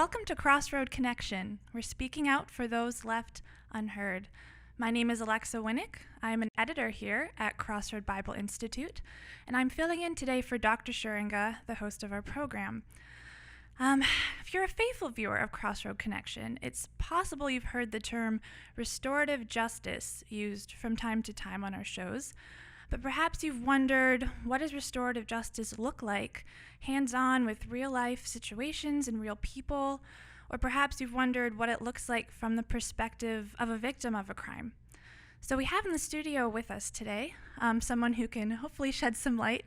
Welcome to Crossroad Connection. We're speaking out for those left unheard. My name is Alexa Winnick. I'm an editor here at Crossroad Bible Institute, and I'm filling in today for Dr. Schuringa, the host of our program. If you're a faithful viewer of Crossroad Connection, it's possible you've heard the term restorative justice used from time to time on our shows. But perhaps you've wondered, what does restorative justice look like, hands-on with real-life situations and real people? Or perhaps you've wondered what it looks like from the perspective of a victim of a crime. So we have in the studio with us today someone who can hopefully shed some light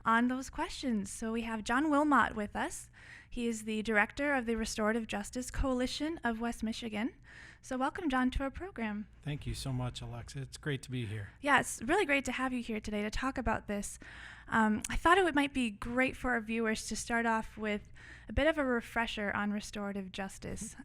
on those questions. So we have Jon Wilmot with us. He is the director of the Restorative Justice Coalition of West Michigan. So welcome, Jon, to our program. Thank you so much, Alexa. It's great to be here. Yeah, it's really great to have you here today to talk about this. I thought it might be great for our viewers to start off with a bit of a refresher on restorative justice,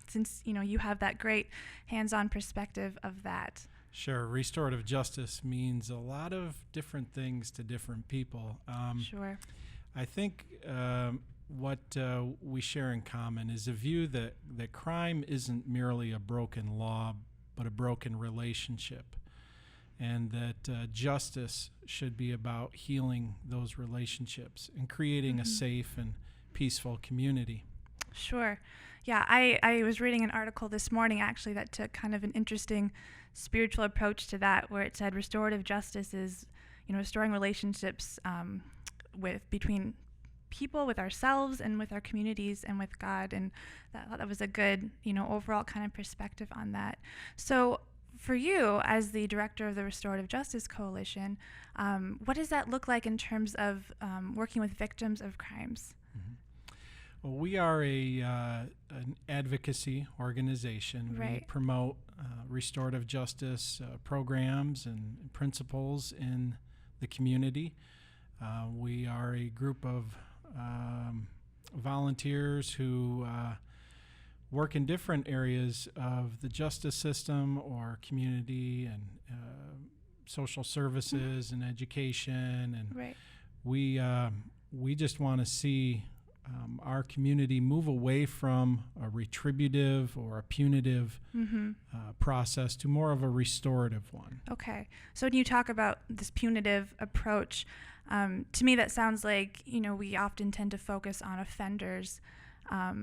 since you have that great hands-on perspective of that. Sure. Restorative justice means a lot of different things to different people. Sure. I think what we share in common is a view that crime isn't merely a broken law, but a broken relationship, and that justice should be about healing those relationships and creating a safe and peaceful community. Sure. Yeah, I was reading an article this morning, actually, that took kind of an interesting spiritual approach to that, where it said restorative justice is, restoring relationships between people, with ourselves, and with our communities, and with God. And that was a good, overall kind of perspective on that. So for you, as the director of the Restorative Justice Coalition, what does that look like in terms of working with victims of crimes? Well, we are an advocacy organization. Right. We promote restorative justice programs and principles in the community. We are a group of volunteers who work in different areas of the justice system or community and social services and education. And right. we just want to see our community move away from a retributive or a punitive process to more of a restorative one. Okay. So when you talk about this punitive approach, to me that sounds like, we often tend to focus on offenders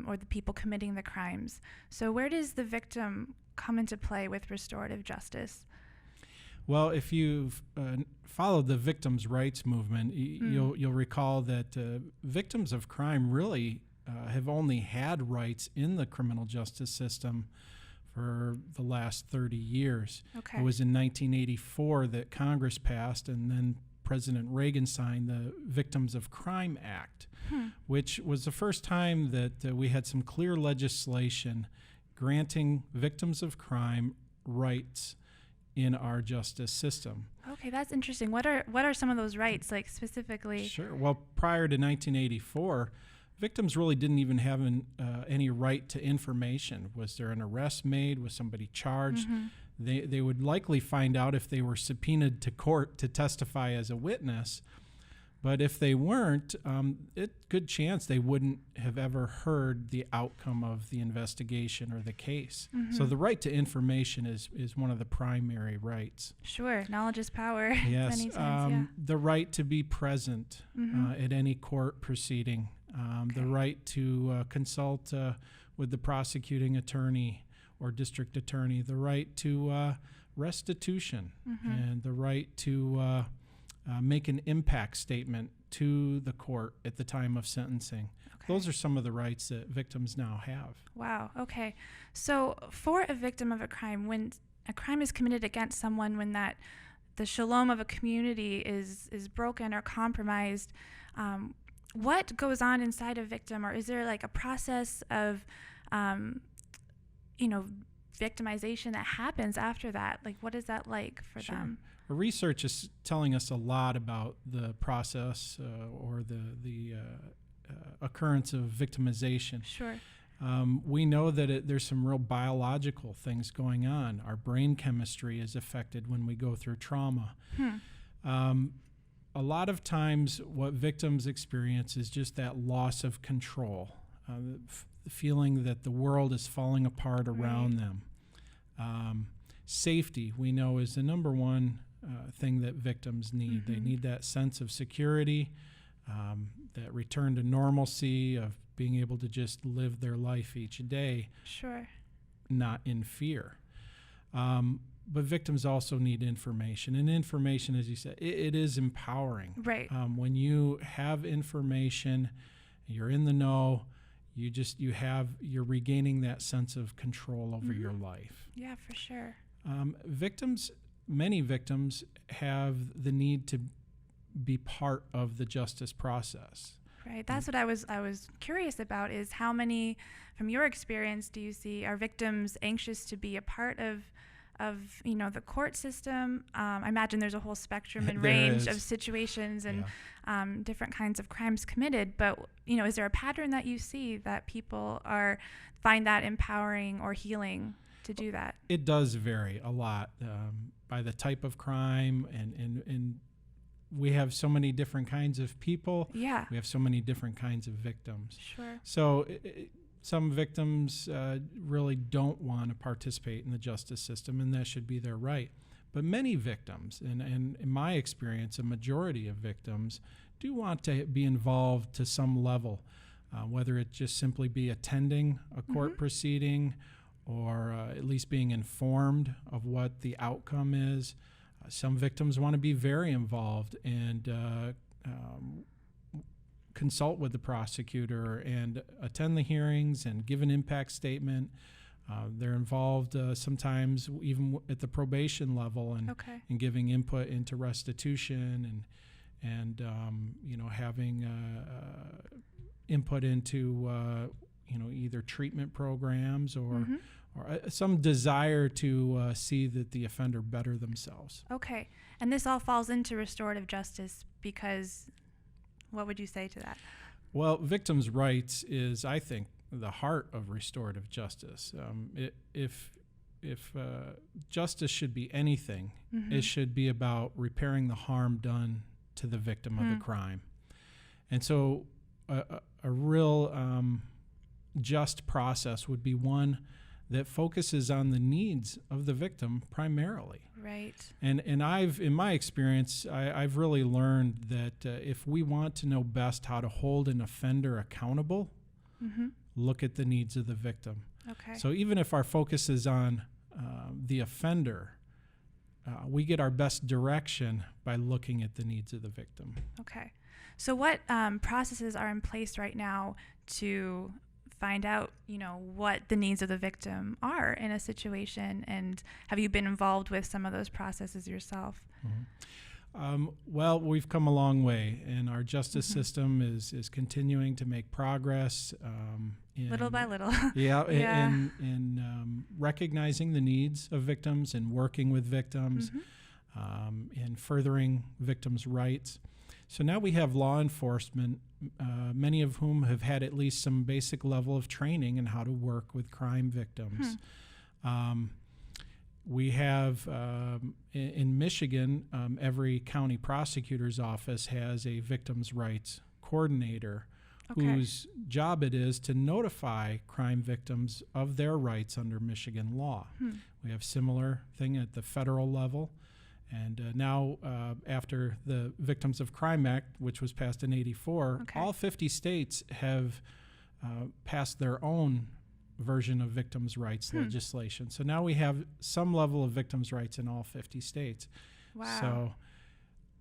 or the people committing the crimes. So where does the victim come into play with restorative justice? Well, if you've followed the victims' rights movement, you'll recall that victims of crime really have only had rights in the criminal justice system for the last 30 years. Okay. It was in 1984 that Congress passed, and then President Reagan signed the Victims of Crime Act, which was the first time that we had some clear legislation granting victims of crime rights in our justice system. Okay, that's interesting. What are some of those rights, like specifically? Sure. Well, prior to 1984, victims really didn't even have any right to information. Was there an arrest made? Was somebody charged? They would likely find out if they were subpoenaed to court to testify as a witness. But if they weren't, good chance they wouldn't have ever heard the outcome of the investigation or the case. So the right to information is one of the primary rights. Sure, knowledge is power. Yes, many times, yeah. The right to be present at any court proceeding, the right to consult with the prosecuting attorney or district attorney, the right to restitution, and the right to make an impact statement to the court at the time of sentencing. Okay. Those are some of the rights that victims now have. Wow, okay. So for a victim of a crime, when a crime is committed against someone, when the shalom of a community is broken or compromised, what goes on inside a victim? Or is there like a process of, victimization that happens after that? Like, what is that like for them? Research is telling us a lot about the process or the occurrence of victimization. Sure. We know that there's some real biological things going on. Our brain chemistry is affected when we go through trauma. A lot of times what victims experience is just that loss of control. feeling that the world is falling apart around them. Safety, we know, is the number one thing that victims need. They need that sense of security, that return to normalcy, of being able to just live their life each day, not in fear. But victims also need information, and information, as you said, it is empowering. Right. When you have information, you're in the know. You're regaining that sense of control over your life. Yeah, for sure. Many victims have the need to be part of the justice process. Right. That's what I was curious about, is how many, from your experience, do you see are victims anxious to be a part of the court system? I imagine there's a whole spectrum and range of situations and different kinds of crimes committed. But is there a pattern that you see that people find that empowering or healing to do that? It does vary a lot by the type of crime, and we have so many different kinds of people. Yeah. We have so many different kinds of victims. Sure. So some victims really don't want to participate in the justice system, and that should be their right. But many victims, and in my experience, a majority of victims, do want to be involved to some level, whether it just simply be attending a court proceeding, or at least being informed of what the outcome is. Some victims want to be very involved and consult with the prosecutor and attend the hearings and give an impact statement. They're involved sometimes even at the probation level and giving input into restitution and having input into either treatment programs or some desire to see that the offender better themselves. Okay. And this all falls into restorative justice because, what would you say to that? Well, victims' rights is, I think, the heart of restorative justice. If justice should be anything, it should be about repairing the harm done to the victim of the crime. And so a real just process would be one that focuses on the needs of the victim primarily. Right. And in my experience, I've really learned that if we want to know best how to hold an offender accountable, look at the needs of the victim. Okay. So even if our focus is on the offender, we get our best direction by looking at the needs of the victim. Okay. So what processes are in place right now to find out, what the needs of the victim are in a situation, and have you been involved with some of those processes yourself? Well, we've come a long way, and our justice system is continuing to make progress. Little by little. In recognizing the needs of victims and working with victims, and furthering victims' rights. So now we have law enforcement, many of whom have had at least some basic level of training in how to work with crime victims. We have, in Michigan, every county prosecutor's office has a victims' rights coordinator whose job it is to notify crime victims of their rights under Michigan law. We have similar thing at the federal level. And now, after the Victims of Crime Act, which was passed in '84, all 50 states have passed their own version of victims' rights legislation. So now we have some level of victims' rights in all 50 states. Wow. So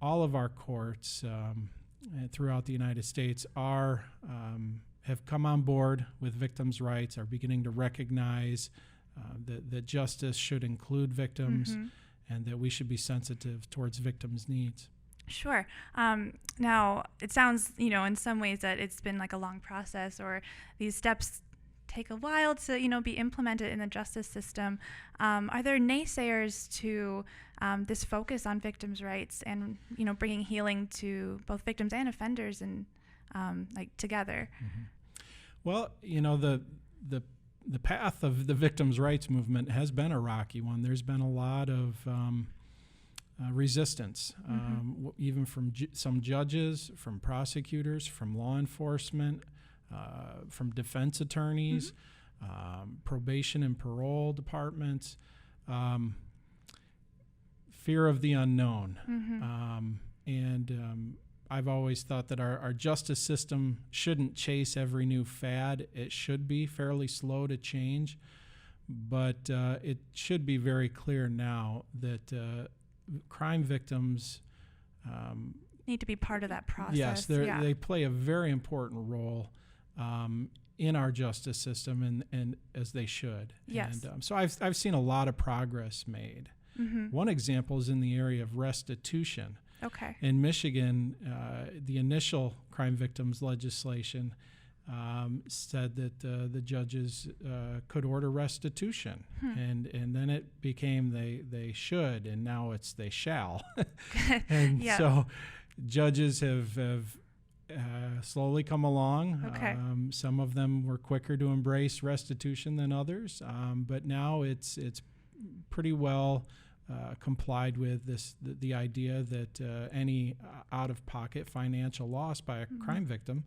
all of our courts throughout the United States have come on board with victims' rights, are beginning to recognize that justice should include victims, and that we should be sensitive towards victims' needs. Sure. Now, it sounds, in some ways that it's been like a long process, or these steps take a while to, be implemented in the justice system. Are there naysayers to this focus on victims' rights and, bringing healing to both victims and offenders and together? Well, the path of the victims' rights movement has been a rocky one. There's been a lot of resistance, even from some judges, from prosecutors, from law enforcement, from defense attorneys, probation and parole departments, fear of the unknown. I've always thought that our justice system shouldn't chase every new fad. It should be fairly slow to change, but it should be very clear now that crime victims need to be part of that process. Yes, they play a very important role in our justice system, and as they should. Yes. And so I've seen a lot of progress made. One example is in the area of restitution. Okay. In Michigan, the initial crime victims legislation said that the judges could order restitution, and then it became they should, and now it's they shall. And so judges have slowly come along. Okay. Some of them were quicker to embrace restitution than others, but now it's pretty well complied with the idea that any out-of-pocket financial loss by a crime victim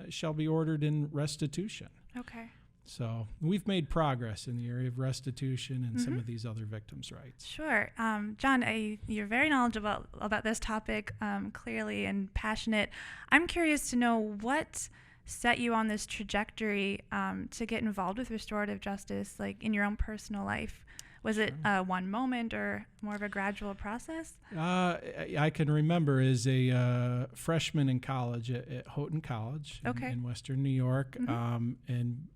shall be ordered in restitution. Okay. So we've made progress in the area of restitution and some of these other victims' rights. Sure. Jon, you're very knowledgeable about this topic, clearly, and passionate. I'm curious to know what set you on this trajectory to get involved with restorative justice, like in your own personal life. Was it one moment or more of a gradual process? I can remember as a freshman in college at Houghton College in Western New York, and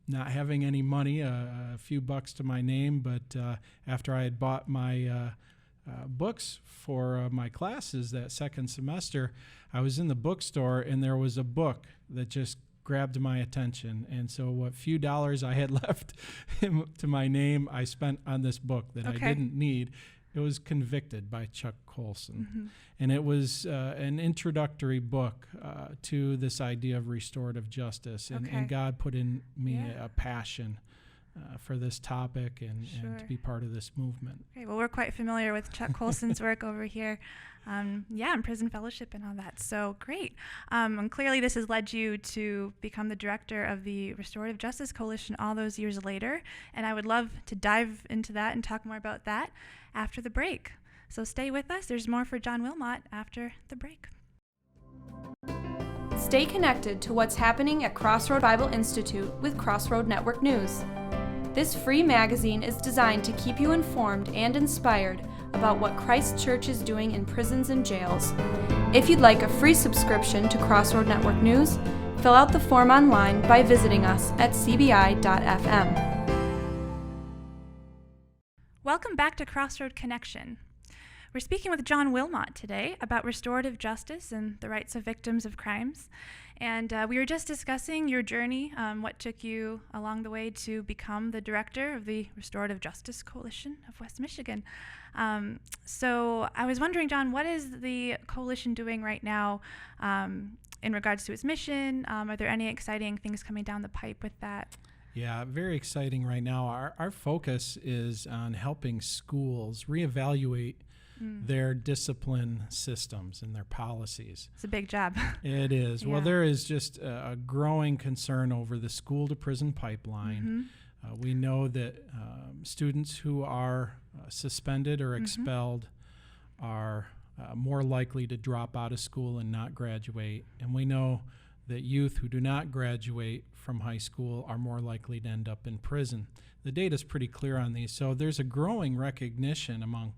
not having any money, a few bucks to my name, but after I had bought my books for my classes that second semester, I was in the bookstore and there was a book that just grabbed my attention, and so what few dollars I had left to my name, I spent on this book that I didn't need. It was Convicted by Chuck Colson, and it was an introductory book to this idea of restorative justice, and God put in me a passion for this topic and to be part of this movement. Okay, well, we're quite familiar with Chuck Colson's work over here. And prison fellowship and all that. So great. And clearly this has led you to become the director of the Restorative Justice Coalition all those years later. And I would love to dive into that and talk more about that after the break. So stay with us. There's more for Jon Wilmot after the break. Stay connected to what's happening at Crossroad Bible Institute with Crossroad Network News. This free magazine is designed to keep you informed and inspired about what Christ Church is doing in prisons and jails. If you'd like a free subscription to Crossroad Network News, fill out the form online by visiting us at cbi.fm. Welcome back to Crossroad Connection. We're speaking with Jon Wilmot today about restorative justice and the rights of victims of crimes. And we were just discussing your journey, what took you along the way to become the director of the Restorative Justice Coalition of West Michigan. So I was wondering, Jon, what is the coalition doing right now in regards to its mission? Are there any exciting things coming down the pipe with that? Yeah, very exciting right now. Our focus is on helping schools reevaluate their discipline systems and their policies. It's a big job. It is. Yeah. Well, there is just a growing concern over the school-to-prison pipeline. We know that students who are suspended or expelled are more likely to drop out of school and not graduate. And we know that youth who do not graduate from high school are more likely to end up in prison. The data is pretty clear on these. So there's a growing recognition among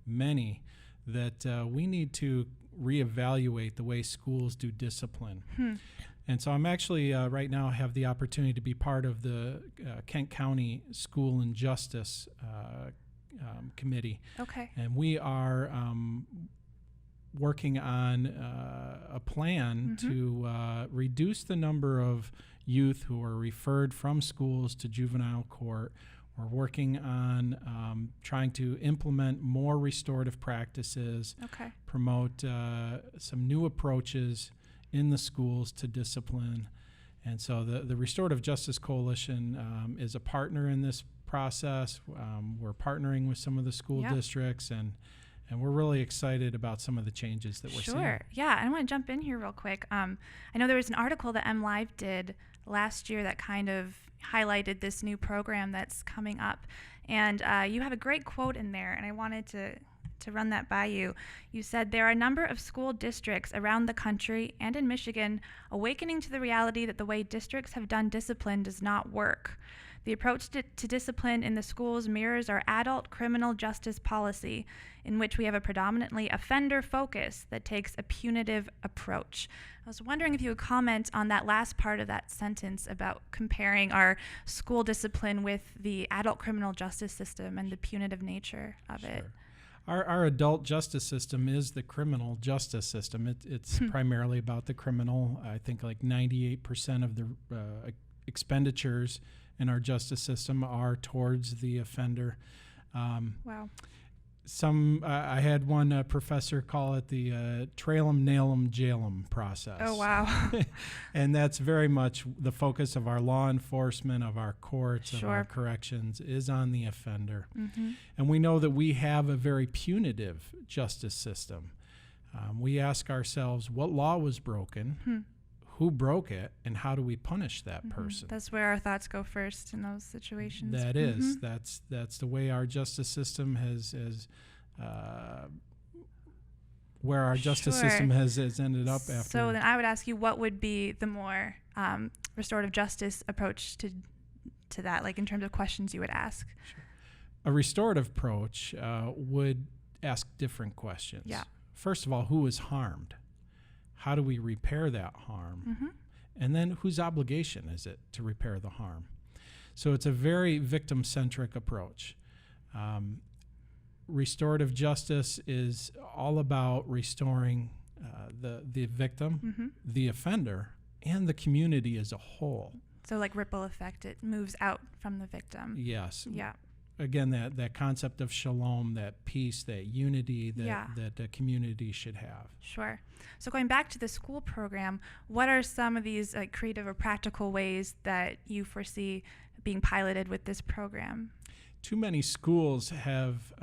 many that we need to reevaluate the way schools do discipline. And so I'm actually right now have the opportunity to be part of the Kent County School and Justice Committee. Okay. And we are working on a plan to reduce the number of youth who are referred from schools to juvenile court. We're working on trying to implement more restorative practices, promote some new approaches in the schools to discipline. And so the Restorative Justice Coalition is a partner in this process. We're partnering with some of the school districts, and And we're really excited about some of the changes that we're seeing. Sure. Yeah, I want to jump in here real quick. I know there was an article that MLive did last year that kind of highlighted this new program that's coming up. And you have a great quote in there, and I wanted to run that by you. You said, "There are a number of school districts around the country and in Michigan awakening to the reality that the way districts have done discipline does not work. The approach to discipline in the schools mirrors our adult criminal justice policy, in which we have a predominantly offender focus that takes a punitive approach." I was wondering if you would comment on that last part of that sentence about comparing our school discipline with the adult criminal justice system and the punitive nature of it. Our adult justice system is the criminal justice system. It's primarily about the criminal. I think like 98% of the expenditures in our justice system are towards the offender. Wow. I had one professor call it the trail 'em, nail 'em, jail 'em process. Oh, wow. And that's very much the focus of our law enforcement, of our courts, of our corrections, is on the offender. Mm-hmm. And we know that we have a very punitive justice system. We ask ourselves, what law was broken? Who broke it, and how do we punish that person? That's where our thoughts go first in those situations. That is. That's the way our justice system has where our justice system has ended up after. So then I would ask you, what would be the more restorative justice approach to that, like in terms of questions you would ask? Sure. A restorative approach would ask different questions. Yeah. First of all, who is harmed? How do we repair that harm? And then whose obligation is it to repair the harm? So it's a very victim-centric approach. Restorative justice is all about restoring the victim, the offender, and the community as a whole. So like ripple effect, it moves out from the victim. Yes. Yeah. Again, that concept of shalom, that peace, that unity that a community should have. Sure. So going back to the school program, what are some of these like creative or practical ways that you foresee being piloted with this program? Too many schools have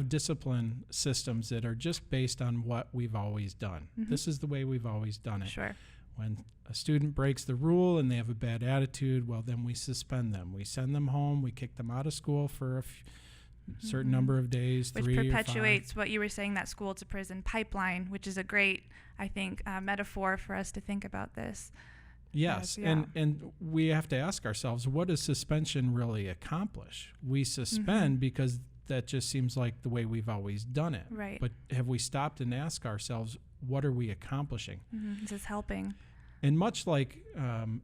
discipline systems that are just based on what we've always done. This is the way we've always done it. Sure. When a student breaks the rule and they have a bad attitude, well, then we suspend them. We send them home. We kick them out of school for a certain number of days, which 3 or 5. Perpetuates what you were saying, that school to prison pipeline, which is a great, I think, metaphor for us to think about this. Yes, and we have to ask ourselves, what does suspension really accomplish? We suspend because that just seems like the way we've always done it. Right. But have we stopped and asked ourselves, what are we accomplishing? Is this helping? And much like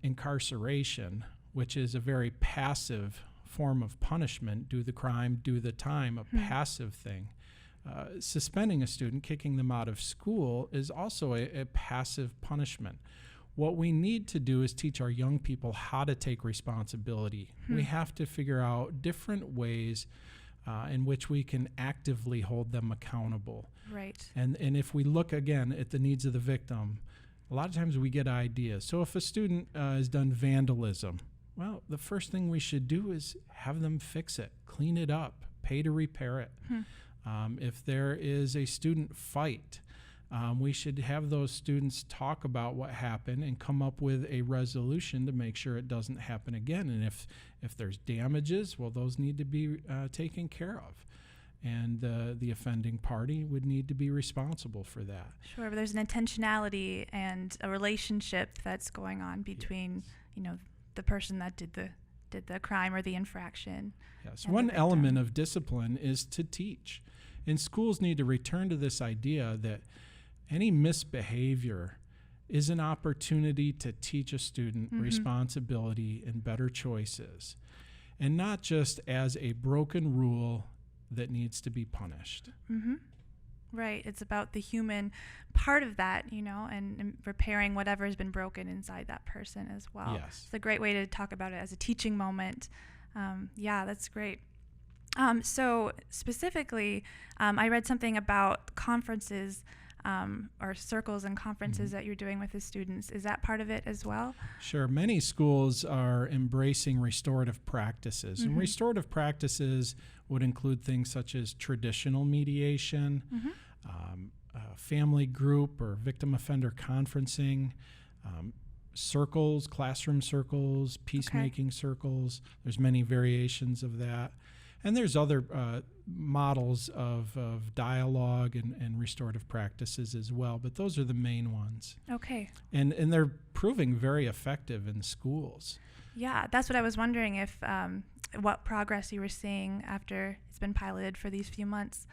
incarceration, which is a very passive form of punishment, do the crime, do the time, a passive thing. Suspending a student, kicking them out of school, is also a passive punishment. What we need to do is teach our young people how to take responsibility. We have to figure out different ways in which we can actively hold them accountable. Right. And if we look again at the needs of the victim, a lot of times we get ideas. So if a student has done vandalism, well, the first thing we should do is have them fix it, clean it up, pay to repair it. If there is a student fight, we should have those students talk about what happened and come up with a resolution to make sure it doesn't happen again. And if there's damages, well, those need to be taken care of. And the offending party would need to be responsible for that. Sure, but there's an intentionality and a relationship that's going on between, the person that did the crime or the infraction. Yes, one element of discipline is to teach. And schools need to return to this idea that any misbehavior is an opportunity to teach a student responsibility and better choices, and not just as a broken rule that needs to be punished. Right. It's about the human part of that, and repairing whatever has been broken inside that person as well. Yes. It's a great way to talk about it as a teaching moment. That's great. So specifically, I read something about conferences or circles and conferences that you're doing with the students. Is that part of it as well? Sure. Many schools are embracing restorative practices. And restorative practices would include things such as traditional mediation, family group or victim offender conferencing, circles, classroom circles, peacemaking circles. There's many variations of that. And there's other models of dialogue and restorative practices as well, but those are the main ones. Okay. And they're proving very effective in schools. Yeah, that's what I was wondering, if what progress you were seeing after it's been piloted for these few months.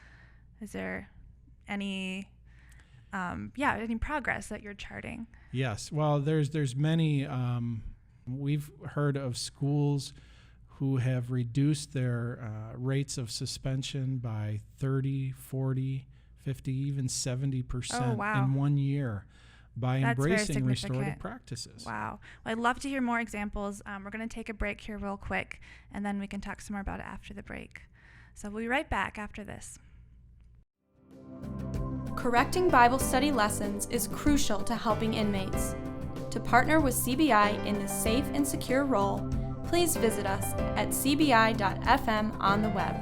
Is there any any progress that you're charting? Yes. Well, there's many. We've heard of schools who have reduced their rates of suspension by 30, 40, 50, even 70% in 1 year by embracing restorative practices. Wow. Well, I'd love to hear more examples. We're going to take a break here real quick, and then we can talk some more about it after the break. So we'll be right back after this. Correcting Bible study lessons is crucial to helping inmates. To partner with CBI in this safe and secure role, please visit us at cbi.fm on the web.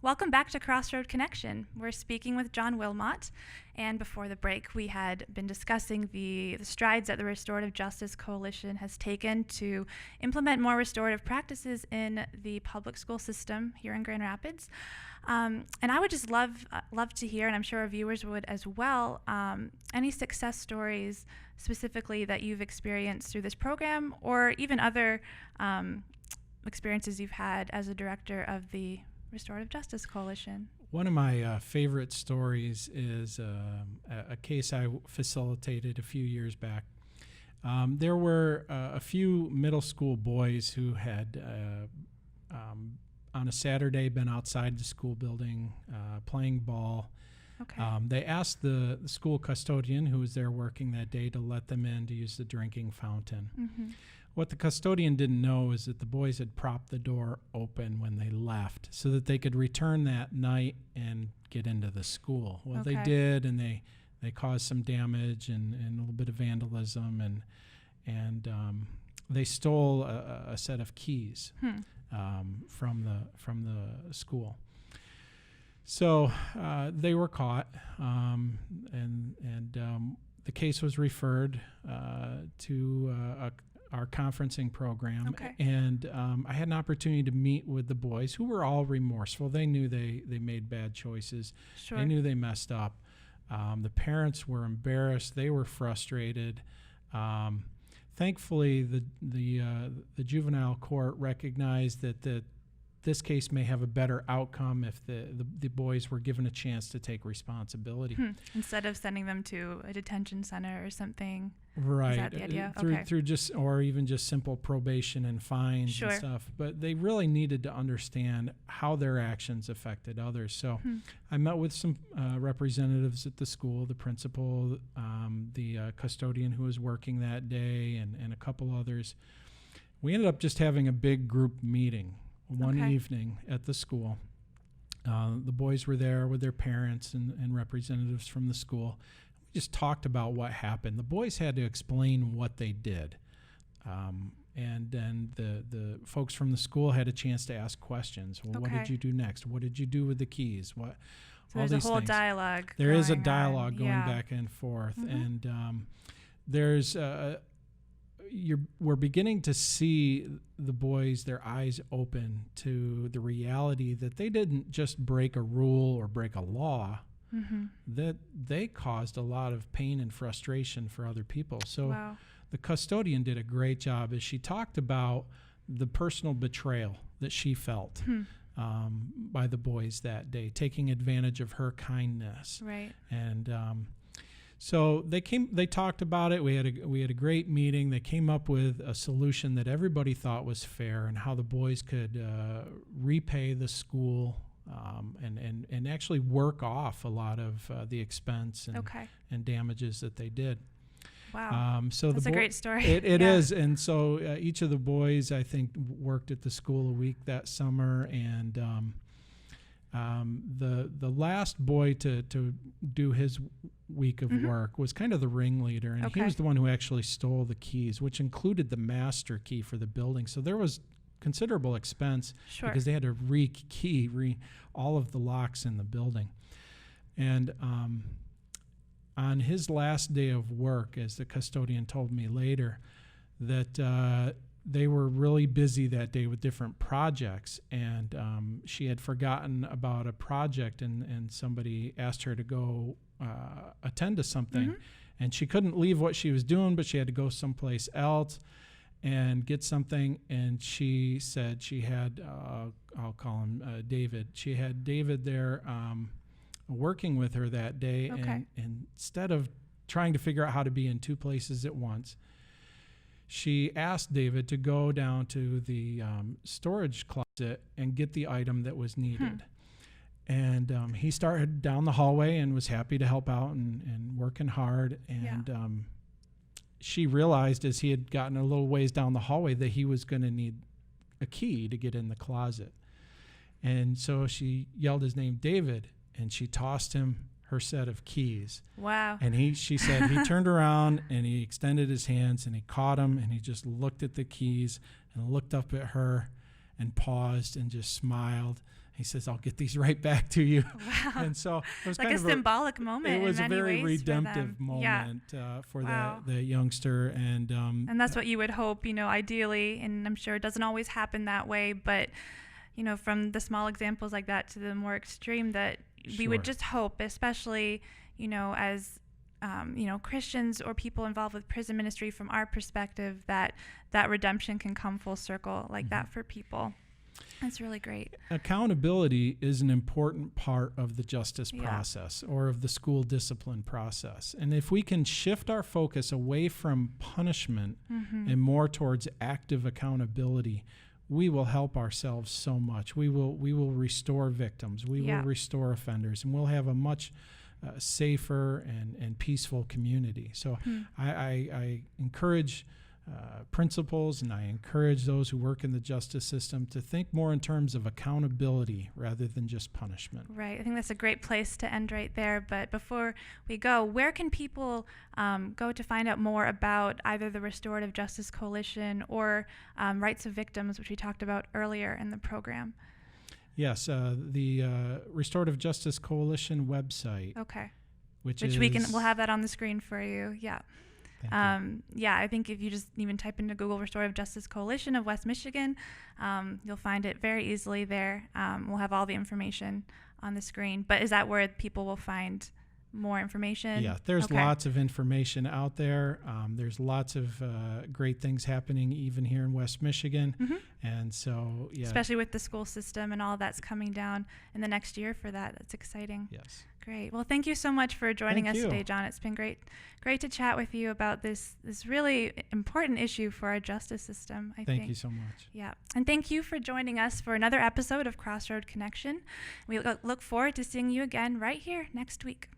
Welcome back to Crossroad Connection. We're speaking with Jon Wilmot, and before the break we had been discussing the strides that the Restorative Justice Coalition has taken to implement more restorative practices in the public school system here in Grand Rapids. And I would just love to hear, and I'm sure our viewers would as well, any success stories specifically that you've experienced through this program, or even other experiences you've had as a director of the Restorative Justice Coalition. One of my favorite stories is a case I facilitated a few years back. There were a few middle school boys who had on a Saturday been outside the school building playing ball. Okay. They asked the school custodian who was there working that day to let them in to use the drinking fountain. Mm-hmm. What the custodian didn't know is that the boys had propped the door open when they left so that they could return that night and get into the school. Well, they did, and they caused some damage and a little bit of vandalism, and they stole a set of keys from the school. So they were caught, and the case was referred to our conferencing program. Okay. And I had an opportunity to meet with the boys who were all remorseful. They knew they made bad choices. Sure. They knew they messed up. The parents were embarrassed. They were frustrated. Thankfully, the juvenile court recognized that this case may have a better outcome if the boys were given a chance to take responsibility. Instead of sending them to a detention center or something. Right. Is that the idea? Through just, or even just simple probation and fines and stuff. But they really needed to understand how their actions affected others. So I met with some representatives at the school, the principal, the custodian who was working that day, and a couple others. We ended up just having a big group meeting one evening at the school. The boys were there with their parents and representatives from the school. We just talked about what happened. The boys had to explain what they did. And then the folks from the school had a chance to ask questions. Well, what did you do next? What did you do with the keys? So there's a whole dialogue. There is a dialogue going back and forth. And there's we're beginning to see the boys, their eyes open to the reality that they didn't just break a rule or break a law, that they caused a lot of pain and frustration for other people. So the custodian did a great job as she talked about the personal betrayal that she felt by the boys that day, taking advantage of her kindness. Right. And so they talked about it. We had a great meeting. They came up with a solution that everybody thought was fair, and how the boys could repay the school and actually work off a lot of the expense and damages that they did. Wow. So that's a great story. It is. And so each of the boys, I think, worked at the school a week that summer, and The last boy to do his week of work was kind of the ringleader, and he was the one who actually stole the keys, which included the master key for the building. So there was considerable expense because they had to re-key all of the locks in the building. And on his last day of work, as the custodian told me later, that they were really busy that day with different projects, and she had forgotten about a project, and somebody asked her to go attend to something, and she couldn't leave what she was doing, but she had to go someplace else and get something. And she said she had, I'll call him David, she had David there working with her that day, and instead of trying to figure out how to be in two places at once, she asked David to go down to the storage closet and get the item that was needed. And he started down the hallway and was happy to help out and working hard. And she realized as he had gotten a little ways down the hallway that he was going to need a key to get in the closet. And so she yelled his name, David, and she tossed him her set of keys. Wow. And she said he turned around and he extended his hands and he caught him, and he just looked at the keys and looked up at her and paused and just smiled. He says, "I'll get these right back to you." Wow. And so it was like kind a of symbolic moment. It was in a many very ways redemptive moment for the youngster. And that's what you would hope, ideally, and I'm sure it doesn't always happen that way, but from the small examples like that to the more extreme, that we would just hope, especially, as, Christians or people involved with prison ministry, from our perspective, that redemption can come full circle like that for people. That's really great. Accountability is an important part of the justice process or of the school discipline process. And if we can shift our focus away from punishment and more towards active accountability, we will help ourselves so much. We will restore victims. We will restore offenders, and we'll have a much safer and peaceful community. So I encourage principals, and I encourage those who work in the justice system to think more in terms of accountability rather than just punishment. Right. I think that's a great place to end right there. But before we go, where can people go to find out more about either the Restorative Justice Coalition or Rights of Victims, which we talked about earlier in the program? Yes, the Restorative Justice Coalition website. Okay. Which we'll have that on the screen for you. Yeah. I think if you just even type into Google Restorative Justice Coalition of West Michigan, you'll find it very easily there. We'll have all the information on the screen. But is that where people will find more information? Yeah, there's lots of information out there. There's lots of great things happening even here in West Michigan. And so, especially with the school system and all that's coming down in the next year for that. That's exciting. Yes. Great. Well, thank you so much for joining us today, Jon. It's been great to chat with you about this really important issue for our justice system, I think. Thank you so much. Yeah. And thank you for joining us for another episode of Crossroad Connection. We look forward to seeing you again right here next week.